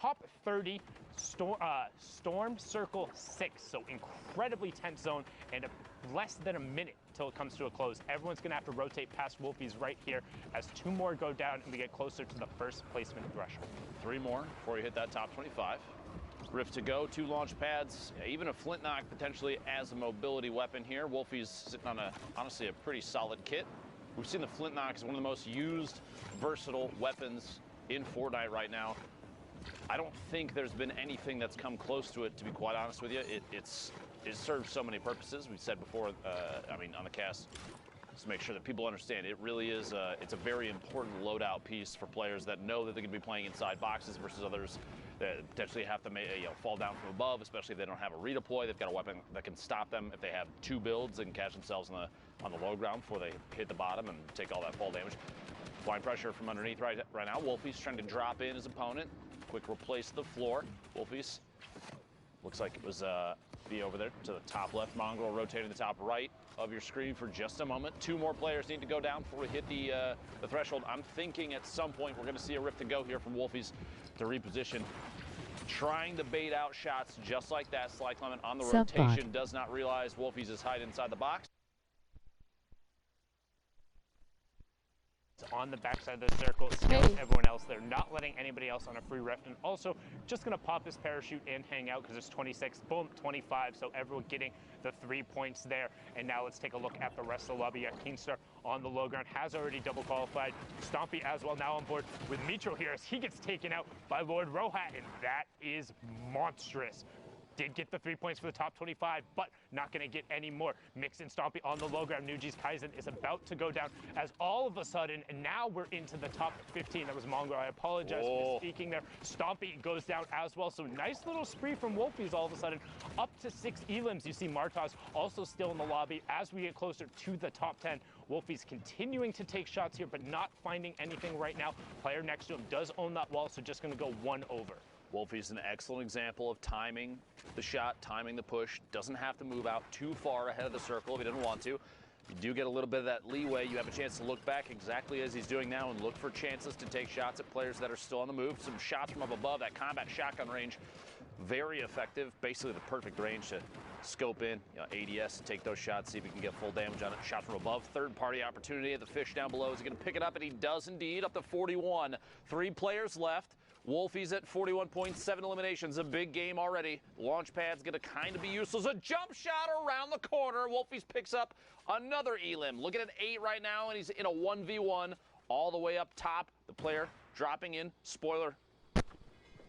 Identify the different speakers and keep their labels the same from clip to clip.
Speaker 1: top 30 storm circle 6, so incredibly tense zone, and less than a minute till it comes to a close. Everyone's gonna have to rotate past Wolfies right here as 2 more go down and we get closer to the first placement threshold.
Speaker 2: 3 more before you hit that top 25. Rift to go, 2 launch pads, even a flint knock potentially as a mobility weapon here. Wolfie's sitting on honestly a pretty solid kit. We've seen the flint knock as one of the most used versatile weapons in Fortnite right now. I don't think there's been anything that's come close to it, to be quite honest with you. It serves so many purposes. We said before, on the cast, just to make sure that people understand, it really is, it's a very important loadout piece for players that know that they're going to be playing inside boxes versus others that potentially have to fall down from above, especially if they don't have a redeploy. They've got a weapon that can stop them if they have 2 builds and catch themselves on the low ground before they hit the bottom and take all that fall damage. Flying pressure from underneath right now. Wolfie's trying to drop in his opponent. Quick replace the floor. Wolfie's looks like it was be over there to the top left. Mongrel rotating the top right of your screen for just a moment. 2 more players need to go down before we hit the threshold. I'm thinking at some point we're going to see a rift to go here from Wolfies to reposition. Trying to bait out shots just like that. Sly Clement on the rotation does not realize Wolfies is hiding inside the box.
Speaker 1: On the backside of the circle, scaling everyone else. They're not letting anybody else on a free rift, and also just going to pop his parachute and hang out because there's 26, boom, 25, so everyone getting the 3 points there. And now let's take a look at the rest of the lobby. Keenstar on the low ground has already double qualified. Stompy as well now on board with Mitro here as he gets taken out by Lord Rohat, and that is monstrous. Did get the 3 points for the top 25, but not going to get any more. Mix and Stompy on the low ground. Nuji's Kaizen is about to go down as all of a sudden, and now we're into the top 15. That was Mongo. I apologize for speaking there. Stompy goes down as well. So nice little spree from Wolfies all of a sudden. Up to 6 elims. You see Martaz also still in the lobby as we get closer to the top 10. Wolfies continuing to take shots here, but not finding anything right now. Player next to him does own that wall, so just going to go 1 over.
Speaker 2: Wolfie's an excellent example of timing the shot, timing the push. Doesn't have to move out too far ahead of the circle if he doesn't want to. You do get a little bit of that leeway. You have a chance to look back exactly as he's doing now and look for chances to take shots at players that are still on the move. Some shots from up above, that combat shotgun range, very effective. Basically the perfect range to scope in, ADS, take those shots, see if he can get full damage on it. Shot from above, third-party opportunity at the fish down below. Is he going to pick it up? And he does indeed, up to 41. 3 players left. Wolfies at 41 points, 7 eliminations, a big game already. Launch pad's going to kind of be useless. A jump shot around the corner. Wolfies picks up another elim. Looking at 8 right now, and he's in a 1v1 all the way up top. The player dropping in. Spoiler.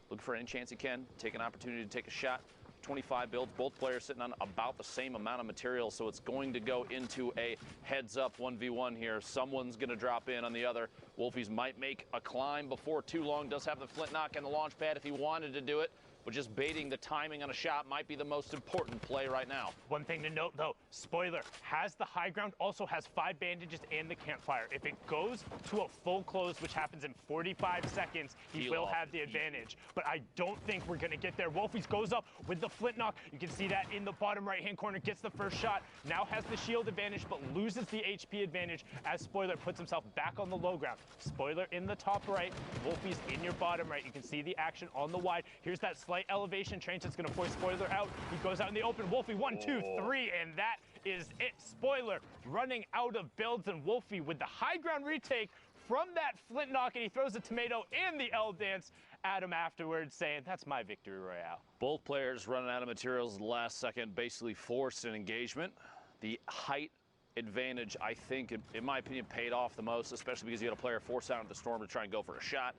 Speaker 2: Looking for any chance he can. Take an opportunity to take a shot. 25 builds, both players sitting on about the same amount of material, so it's going to go into a heads-up 1v1 here. Someone's going to drop in on the other. Wolfies might make a climb before too long. Does have the flint knock and the launch pad if he wanted to do it, but just baiting the timing on a shot might be the most important play right now.
Speaker 1: One thing to note, though, spoiler, has the high ground, also has 5 bandages and the campfire. If it goes to a full close, which happens in 45 seconds, he will have the advantage. But I don't think we're going to get there. Wolfies goes up with the flint knock. You can see that in the bottom right-hand corner, gets the first shot. Now has the shield advantage, but loses the HP advantage as Spoiler puts himself back on the low ground. Spoiler in the top right, Wolfies in your bottom right. You can see the action on the wide. Here's that slight elevation change that's going to force Spoiler out. He goes out in the open. Wolfie 1, 2, 3, and that is it. Spoiler running out of builds, and Wolfie with the high ground retake from that flint knock, and he throws a tomato and the L dance at him afterwards, saying, that's my victory royale.
Speaker 2: Both players running out of materials at the last second, basically forced an engagement. The height advantage, I think, in my opinion, paid off the most, especially because you had a player forced out of the storm to try and go for a shot.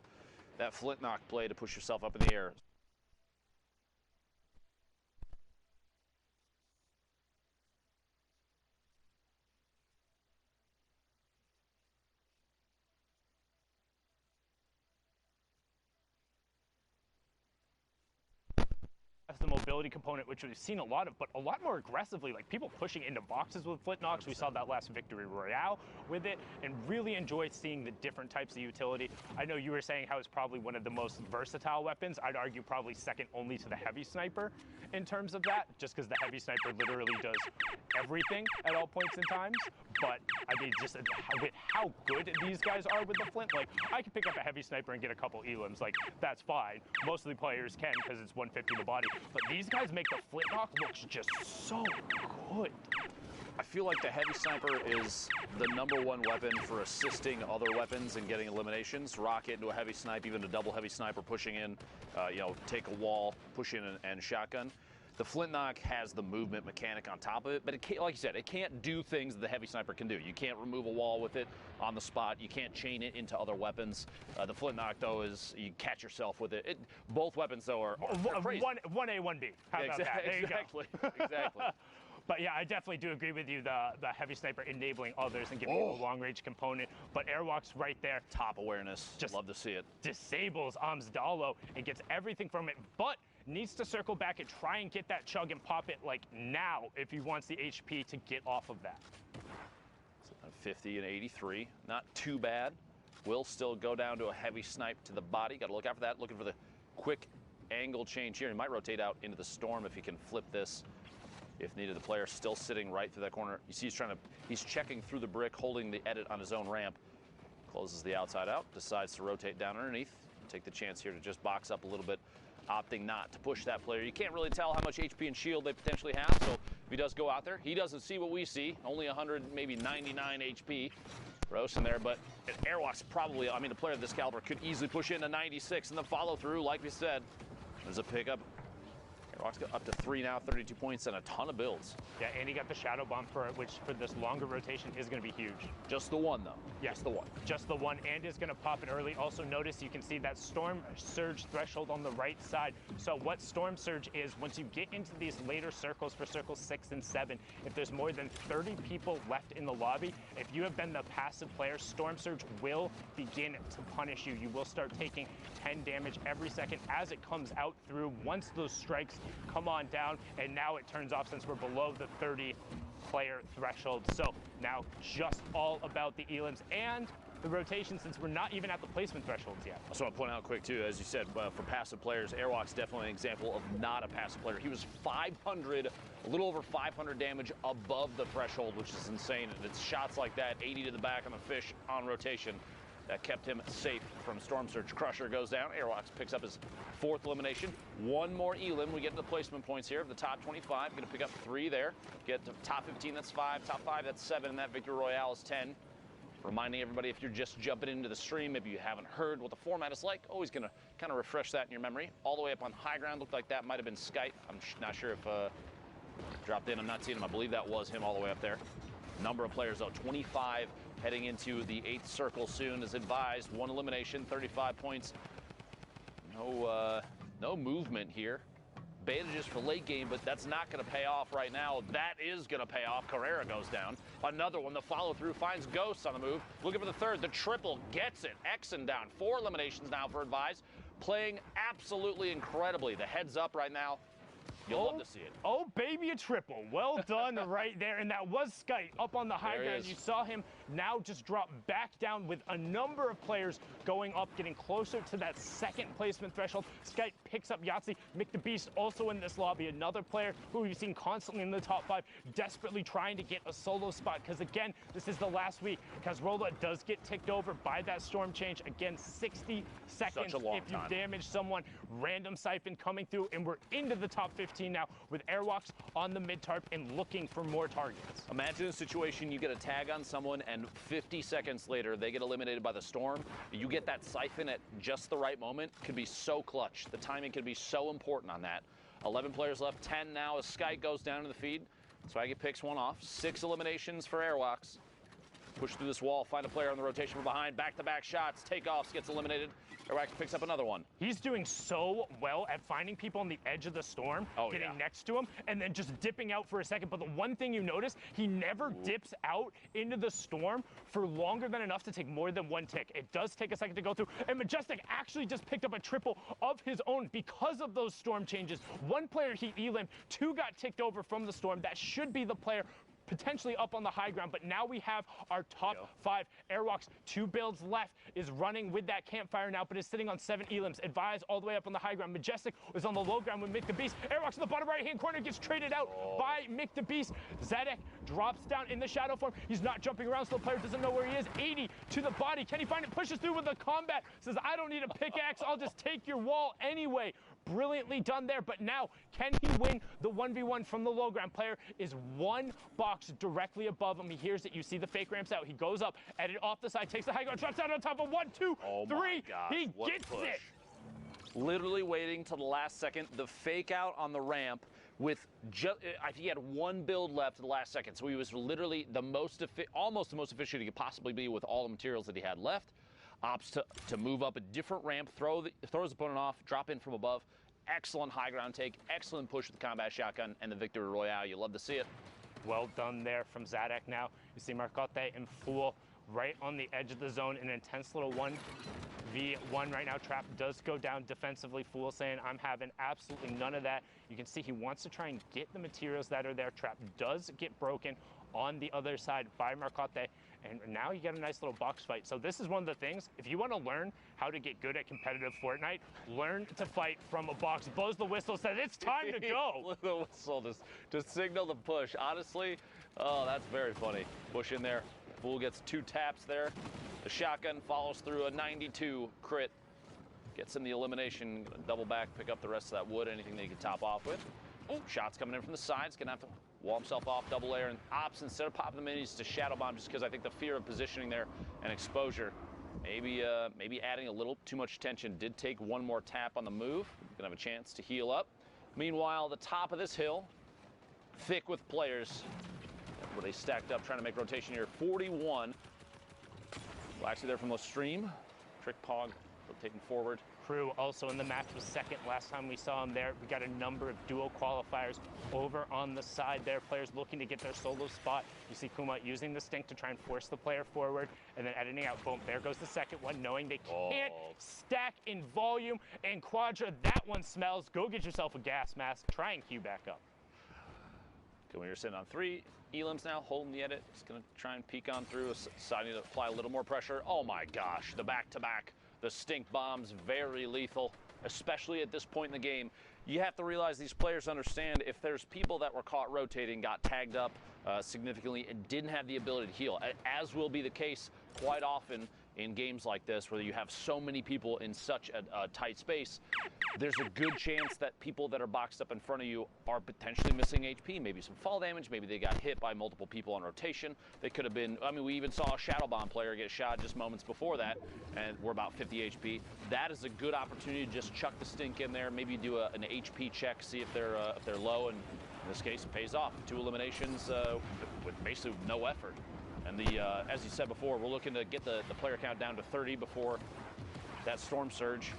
Speaker 2: That flint knock play to push yourself up in the air.
Speaker 1: The mobility component, which we've seen a lot of, but a lot more aggressively, like people pushing into boxes with flint knocks. We saw that last victory royale with it, and really enjoyed seeing the different types of utility. I know you were saying how it's probably one of the most versatile weapons. I'd argue probably second only to the heavy sniper in terms of that, just because the heavy sniper literally does everything at all points in times. but I mean, just with how good these guys are with the Flint, like, I can pick up a heavy sniper and get a couple elims, like, that's fine. Most of the players can because it's 150 to the body, but these guys make the Flint knock look just so good.
Speaker 2: I feel like the heavy sniper is the #1 weapon for assisting other weapons and getting eliminations. Rocket into a heavy snipe, even a double heavy sniper pushing in, take a wall, push in and shotgun. The Flint knock has the movement mechanic on top of it, but it can't, like you said, it can't do things that the heavy sniper can do. You can't remove a wall with it on the spot. You can't chain it into other weapons. The Flint knock, though, is you catch yourself with it. Both weapons, though, are crazy.
Speaker 1: 1A, 1B. How about that? There
Speaker 2: exactly.
Speaker 1: You go.
Speaker 2: Exactly.
Speaker 1: But yeah, I definitely do agree with you, the heavy sniper enabling others and giving you a long-range component. But Airwalk's right there.
Speaker 2: Top awareness.
Speaker 1: Just
Speaker 2: love to see it.
Speaker 1: Disables Amsdalo and gets everything from it, but needs to circle back and try and get that chug and pop it like now if he wants the HP to get off of that.
Speaker 2: 50 and 83, not too bad. Will still go down to a heavy snipe to the body. Got to look out for that, looking for the quick angle change here. He might rotate out into the storm if he can flip this if needed. The player still sitting right through that corner. You see he's checking through the brick, holding the edit on his own ramp. Closes the outside out, decides to rotate down underneath. Take the chance here to just box up a little bit, opting not to push that player. You can't really tell how much HP and shield they potentially have, so if he does go out there, he doesn't see what we see. Only 100, maybe 99 HP. Roast in there, but Airwalk's probably, I mean, the player of this caliber could easily push in a 96 in the follow-through, like we said. There's a pickup. Airwalk's got up to 3 now, 32 points, and a ton of builds.
Speaker 1: Yeah, and he got the shadow bomb for it, which for this longer rotation is going to be huge.
Speaker 2: Just the one, though.
Speaker 1: Yes,
Speaker 2: Just the one.
Speaker 1: Just the one, and is going to pop it early. Also notice you can see that Storm Surge threshold on the right side. So what Storm Surge is, once you get into these later circles for circles 6 and 7, if there's more than 30 people left in the lobby, if you have been the passive player, Storm Surge will begin to punish you. You will start taking 10 damage every second as it comes out through. Once those strikes come on down, and now it turns off since we're below the 30 player threshold. So now just all about the elims and the rotation, since we're not even at the placement thresholds yet.
Speaker 2: I just want to point out quick too, as you said, for passive players, Airwalk's definitely an example of not a passive player. He was 500, a little over 500 damage above the threshold, which is insane. And it's shots like that, 80 to the back on the fish on rotation, that kept him safe from Storm Surge. Crusher goes down. Airwalks picks up his 4th elimination. One more elim. We get to the placement points here of the top 25. Going to pick up 3 there. Get to top 15, that's 5. Top 5, that's 7. And that Victory Royale is 10. Reminding everybody, if you're just jumping into the stream, maybe you haven't heard what the format is like, always going to kind of refresh that in your memory. All the way up on high ground, looked like that might have been Skype. I'm not sure if dropped in. I'm not seeing him. I believe that was him all the way up there. Number of players, though, 25 heading into the 8th circle soon, as advised. 1 elimination, 35 points. No movement here. Bandages for late game, but that's not going to pay off right now. That is going to pay off. Carrera goes down. Another one, the follow-through, finds Ghosts on the move. Looking for the 3rd. The triple gets it. Exon down. 4 eliminations now for Advise. Playing absolutely incredibly. The heads up right now. You'll love to see it.
Speaker 1: Oh, baby, a triple. Well done right there. And that was Skype up on the high ground. You saw him now just drop back down with a number of players going up, getting closer to that 2nd placement threshold. Skype picks up Yahtzee. Mick the Beast also in this lobby. Another player who we've seen constantly in the top 5, desperately trying to get a solo spot. Because, again, this is the last week. Casrola does get ticked over by that storm change. Again, 60 seconds if you damage someone. Random siphon coming through, and we're into the top 15 now with Airwalks on the mid-tarp and looking for more targets.
Speaker 2: Imagine a situation you get a tag on someone and 50 seconds later they get eliminated by the storm. You get that siphon at just the right moment. Could be so clutch. The timing could be so important on that. 11 players left, 10 now as Sky goes down to the feed. Swaggy picks one off. 6 eliminations for Airwalks. Push through this wall, find a player on the rotation from behind. Back-to-back shots, takeoffs, gets eliminated. Airwalks picks up another one.
Speaker 1: He's doing so well at finding people on the edge of the storm, getting next to him, and then just dipping out for a second. But the one thing you notice, he never dips out into the storm for longer than enough to take more than 1 tick. It does take a second to go through, and Majestic actually just picked up a triple of his own because of those storm changes. 1 player he elim'd, 2 got ticked over from the storm. That should be the player potentially up on the high ground, but now we have our top 5 Airwalks. 2 builds left, is running with that campfire now, but is sitting on 7 elims. Advise all the way up on the high ground. Majestic was on the low ground with Mick the Beast. Airwalks in the bottom right-hand corner, gets traded out by Mick the Beast. Zadek drops down in the shadow form. He's not jumping around, so the player doesn't know where he is. 80 to the body. Can he find it? Pushes through with the combat. Says, I don't need a pickaxe. I'll just take your wall anyway. Brilliantly done there, but now can he win the 1v1 from the low ground? Player is 1 box directly above him. He hears it. You see the fake ramps out. He goes up, edit off the side, takes the high ground, drops down on top of 1, 2, 3. He gets it.
Speaker 2: Literally waiting till the last second. The fake out on the ramp with just, he had 1 build left at the last second. So he was literally almost the most efficient he could possibly be with all the materials that he had left. Opts to move up a different ramp, throws his opponent off, drop in from above. Excellent high ground take, excellent push with the combat shotgun, and the victory royale. You love to see it.
Speaker 1: Well done there from Zadek now. You see Marcotte and Fool right on the edge of the zone. An intense little 1v1 right now. Trap does go down defensively. Fool saying, I'm having absolutely none of that. You can see he wants to try and get the materials that are there. Trap does get broken on the other side by Marcotte. And now you get a nice little box fight. So this is one of the things, if you want to learn how to get good at competitive Fortnite, learn to fight from a box. Blows the whistle, says it's time to go.
Speaker 2: The whistle just signal the push. Honestly, oh, that's very funny. Push in there. Fool gets 2 taps there. The shotgun follows through a 92 crit. Gets him the elimination. Gonna double back, pick up the rest of that wood, anything that he can top off with. Oh, shots coming in from the sides. Gonna have to wall himself off, double air, and Ops, instead of popping the minis, to shadow bomb, just because I think the fear of positioning there and exposure, maybe adding a little too much tension. Did take 1 more tap on the move. Gonna have a chance to heal up. Meanwhile, the top of this hill, thick with players. Where they stacked up, trying to make rotation here. 41. Well, actually, they're from the stream. Trick Pog rotating forward.
Speaker 1: Crew also in the match was second last time we saw him there. We got a number of duo qualifiers over on the side there. Players looking to get their solo spot. You see Kuma using the stink to try and force the player forward and then editing out. Boom, there goes the second one, knowing they can't stack in volume. And Quadra, that one smells. Go get yourself a gas mask. Try and queue back up.
Speaker 2: Okay, when you're sitting on 3 elims now, holding the edit. Just going to try and peek on through, deciding to apply a little more pressure. Oh my gosh, the back-to-back. The stink bombs, very lethal, especially at this point in the game. You have to realize these players understand if there's people that were caught rotating, got tagged up significantly, and didn't have the ability to heal, as will be the case quite often in games like this where you have so many people in such a tight space, there's a good chance that people that are boxed up in front of you are potentially missing HP, maybe some fall damage, maybe they got hit by multiple people on rotation. They could have been, I mean, we even saw a Shadow Bomb player get shot just moments before that, and we're about 50 HP. That is a good opportunity to just chuck the stink in there, maybe do an HP check, see if they're low, and in this case, it pays off. 2 eliminations with basically no effort. And as you said before, we're looking to get the player count down to 30 before that storm surge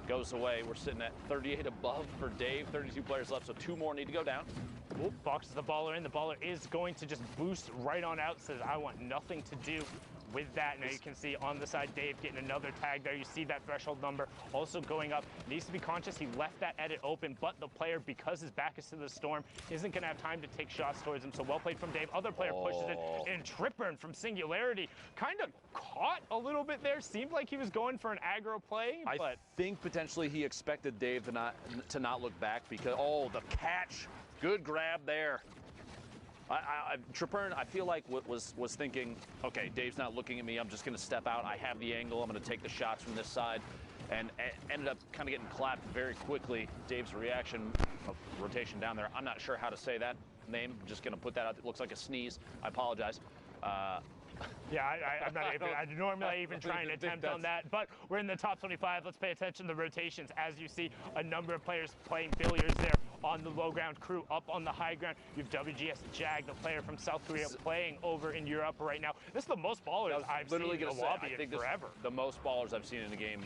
Speaker 2: goes away. We're sitting at 38 above for Dave, 32 players left, so 2 more need to go down.
Speaker 1: Oop, boxes the baller in. The baller is going to just boost right on out, says I want nothing to do with that. Now you can see on the side, Dave getting another tag there. You see that threshold number also going up. Needs to be conscious. He left that edit open, but the player, because his back is to the storm, isn't going to have time to take shots towards him. So well played from Dave. Other player pushes it, and Trip Burn from Singularity kind of caught a little bit there. Seemed like he was going for an aggro play, but
Speaker 2: I think potentially he expected Dave to not look back because the catch, good grab there. Tripern, I feel like was thinking, okay, Dave's not looking at me. I'm just going to step out. I have the angle. I'm going to take the shots from this side, and ended up kind of getting clapped very quickly. Dave's reaction of rotation down there. I'm not sure how to say that name. I'm just going to put that out. It looks like a sneeze. I apologize.
Speaker 1: Yeah, I'm not even, I normally even try and attempt on that, but we're in the top 25. Let's pay attention to the rotations. As you see, a number of players playing billiards there on the low ground. Crew up on the high ground. You have WGS Jag, the player from South Korea, playing over in Europe right now. This is the most ballers I've seen in the lobby in forever.
Speaker 2: The most ballers I've seen in a game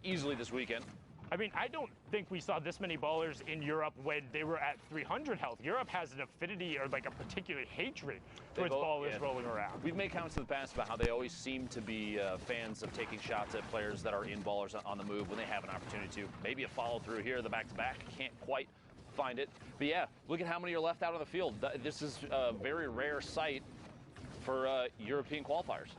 Speaker 2: easily this weekend.
Speaker 1: I mean, I don't think we saw this many ballers in Europe when they were at 300 health. Europe has an affinity or like a particular hatred towards ballers rolling around.
Speaker 2: We've made comments in the past about how they always seem to be fans of taking shots at players that are in ballers on the move when they have an opportunity to. Maybe a follow through here, the back-to-back can't quite find it. But yeah, look at how many are left out on the field. This is a very rare sight for European qualifiers.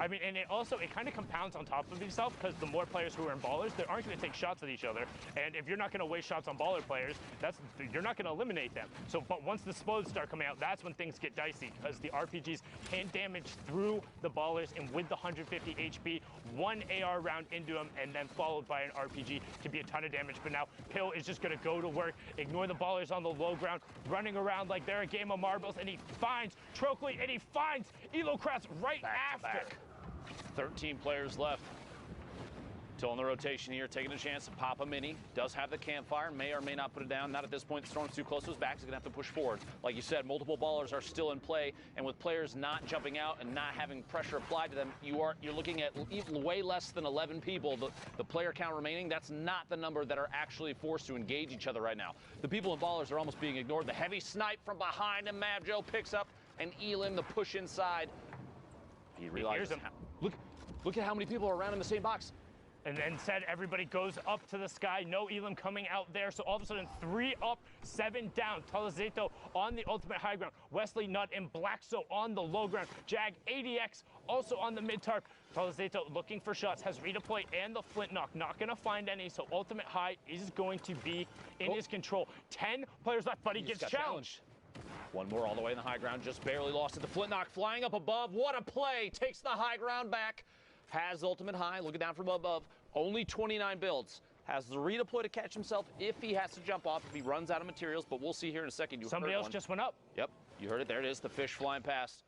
Speaker 1: I mean, and it kind of compounds on top of itself, because the more players who are in ballers, they aren't going to take shots at each other. And if you're not going to waste shots on baller players, you're not going to eliminate them. So, but once the explodes start coming out, that's when things get dicey, because the RPGs can damage through the ballers, and with the 150 HP, one AR round into them, and then followed by an RPG can be a ton of damage. But now Pill is just going to go to work, ignore the ballers on the low ground, running around like they're a game of marbles, and he finds Trockley, and he finds Elocrats right after.
Speaker 2: 13 players left. Till in the rotation here, taking a chance to pop a mini. Does have the campfire, may or may not put it down. Not at this point. The Storm's too close to his back. He's going to have to push forward. Like you said, multiple ballers are still in play, and with players not jumping out and not having pressure applied to them, you're looking at way less than 11 people. The player count remaining, that's not the number that are actually forced to engage each other right now. The people in ballers are almost being ignored. The heavy snipe from behind, and Mavjo picks up an Elim, the push inside. He realizes, look at how many people are around in the same box.
Speaker 1: And then said everybody goes up to the sky. No Elim coming out there. So all of a sudden, 3 up, 7 down. Talazeto on the ultimate high ground. Wesley Nutt and Blackso on the low ground. Jag ADX also on the mid tarp. Talazeto looking for shots. Has redeploy and the flint knock. Not going to find any. So ultimate high is going to be in his control. 10 players left, but he gets challenged.
Speaker 2: One more all the way in the high ground. Just barely lost it. The flint knock flying up above. What a play. Takes the high ground back. Has ultimate high, looking down from above, only 29 builds. Has the redeploy to catch himself if he has to jump off, if he runs out of materials, but we'll see here in a second.
Speaker 1: Somebody else just went up.
Speaker 2: Yep, you heard it. There it is, the fish flying past.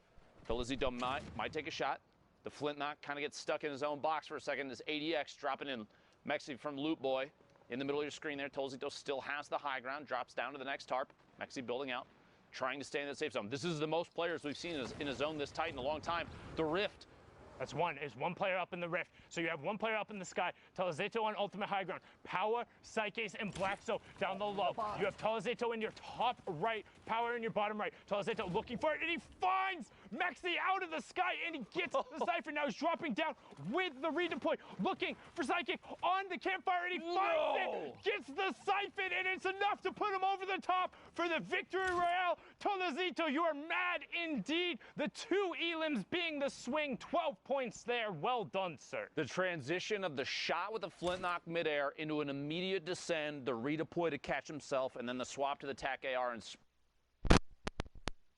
Speaker 2: Felizito might take a shot. The flint knock kind of gets stuck in his own box for a second. This ADX dropping in Mexi from Loot Boy in the middle of your screen there. Tolzito still has the high ground, drops down to the next tarp. Mexi building out, trying to stay in the safe zone. This is the most players we've seen in a zone this tight in a long time. The Rift.
Speaker 1: That's one. Is one player up in the rift. So you have one player up in the sky. Talazeto on ultimate high ground. Power, Psyches, and Blackso down the low. You have Talazeto in your top right. Power in your bottom right. Talazeto looking for it, and he finds Mexi out of the sky, and he gets the Cypher. Now he's dropping down with the redeploy, looking for Psychic on the campfire, and he finds it. Gets the Siphon, and it's enough to put him over the top for the victory royale. Talazito, you are mad indeed. The 2 Elims being the swing. 12 points there. Well done, sir.
Speaker 2: The transition of the shot with the flint knock midair into an immediate descend, the redeploy to catch himself, and then the swap to the TAC AR and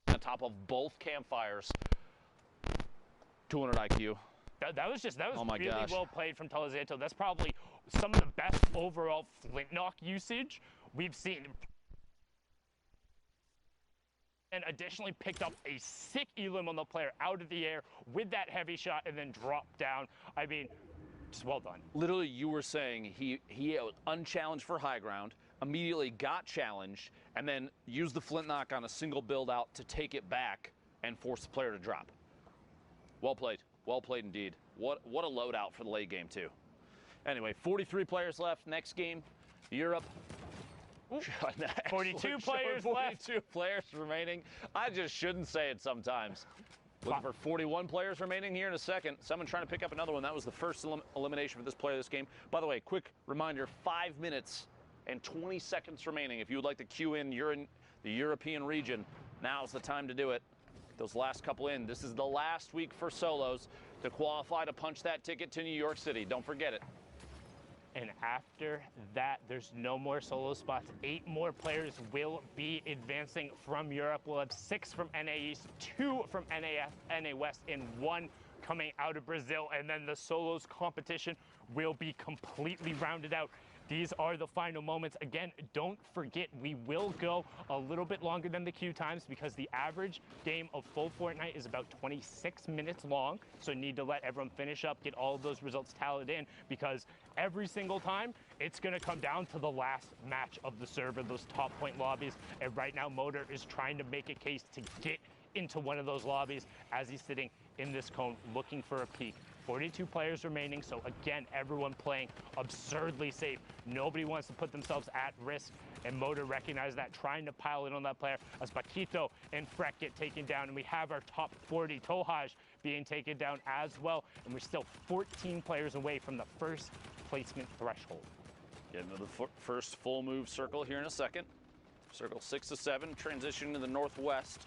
Speaker 2: on top of both campfires. 200 IQ.
Speaker 1: That was
Speaker 2: oh my
Speaker 1: really
Speaker 2: gosh.
Speaker 1: well played from Talazeto. That's probably some of the best overall flint knock usage we've seen. And additionally picked up a sick Elim on the player out of the air with that heavy shot and then dropped down. I mean, just well done.
Speaker 2: Literally, you were saying he was unchallenged for high ground, immediately got challenged, and then used the flint knock on a single build out to take it back and force the player to drop. Well played indeed. What a loadout for the late game too. Anyway, 43 players left. Next game, Europe.
Speaker 1: 42 players left.
Speaker 2: 42 players remaining. I just shouldn't say it sometimes. Looking for 41 players remaining here in a second. Someone trying to pick up another one. That was the first elimination for this player this game. By the way, quick reminder, 5 minutes and 20 seconds remaining. If you would like to queue in, you're in the European region, now's the time to do it. Those last couple in. This is the last week for solos to qualify to punch that ticket to New York City. Don't forget it.
Speaker 1: And after that, there's no more solo spots. 8 more players will be advancing from Europe. We'll have 6 from NA East, 2 from NA West, and 1 coming out of Brazil. And then the solos competition will be completely rounded out. These are the final moments. Again, don't forget, we will go a little bit longer than the queue times because the average game of full Fortnite is about 26 minutes long. So need to let everyone finish up, get all of those results tallied in, because every single time it's going to come down to the last match of the server, those top point lobbies. And right now, Motor is trying to make a case to get into one of those lobbies as he's sitting in this cone looking for a peek. 42 players remaining, so again, everyone playing absurdly safe. Nobody wants to put themselves at risk, and Motor recognized that, trying to pile in on that player as Paquito and Freck get taken down, and we have our top 40, Tohaj, being taken down as well, and we're still 14 players away from the first placement threshold.
Speaker 2: Get into the first full move circle here in a second. Circle 6 to 7, transitioning to the northwest.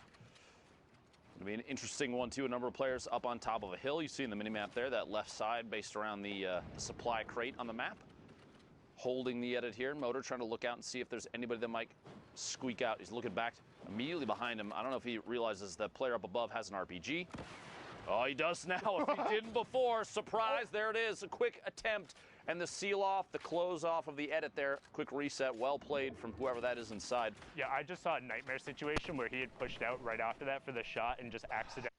Speaker 2: It'll be an interesting one, too. A number of players up on top of a hill. You see in the mini-map there, that left side based around the supply crate on the map. Holding the edit here. Motor trying to look out and see if there's anybody that might squeak out. He's looking back immediately behind him. I don't know if he realizes the player up above has an RPG. Oh, he does now. If he didn't before, surprise, there it is. A quick attempt. And the seal off, the close off of the edit there. Quick reset, well played from whoever that is inside.
Speaker 1: Yeah, I just saw a nightmare situation where he had pushed out right after that for the shot and just accidentally